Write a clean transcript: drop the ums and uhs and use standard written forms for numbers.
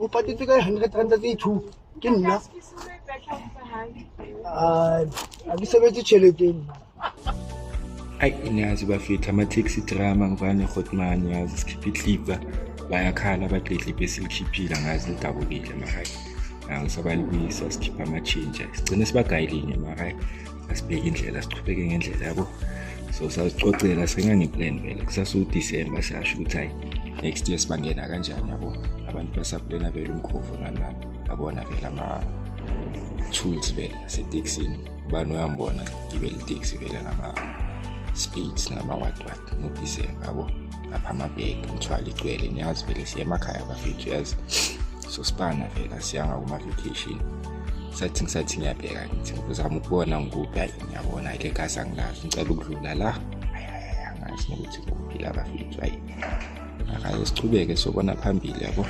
patetse ka 100 rand tse 2 ke nna a ke sebetse tšheleteng. Ai niyazi bafethu ama-taxi drama ngivane Godman yazi sikhipha iklipa bayakhala bathi iklipa esikhiphile ngazi lidabukile mahayi ngisabalibuyisa sikhipha ama-change sigcine sibagayilinye mahayi asibheke indlela sichubeke ngendlela yabo so sasicocela singangiplan vele kusasuDisemba siyasho ukuthi hayi next year sibangena kanjani yabo abantu basaplana vele umkhovu nani babona vele ama-tools vele aseteksini ubani uyambona gibela itaxi vele speeds nama-what ngoDisemba yabo lapha amabheki ngithwala igcwele niyazi vele siya emakhaya bafethu yazi so sipana vele siyanga kuma-vacation sathi ngiyabheka ngithi ngizama ukubona ngikuphi hayi ngiyabona ke gazi angilazi ngicela ukudlula la angazi nokuthi kuphi la bafethu hayi akaze sichubeke sobona phambili yabo.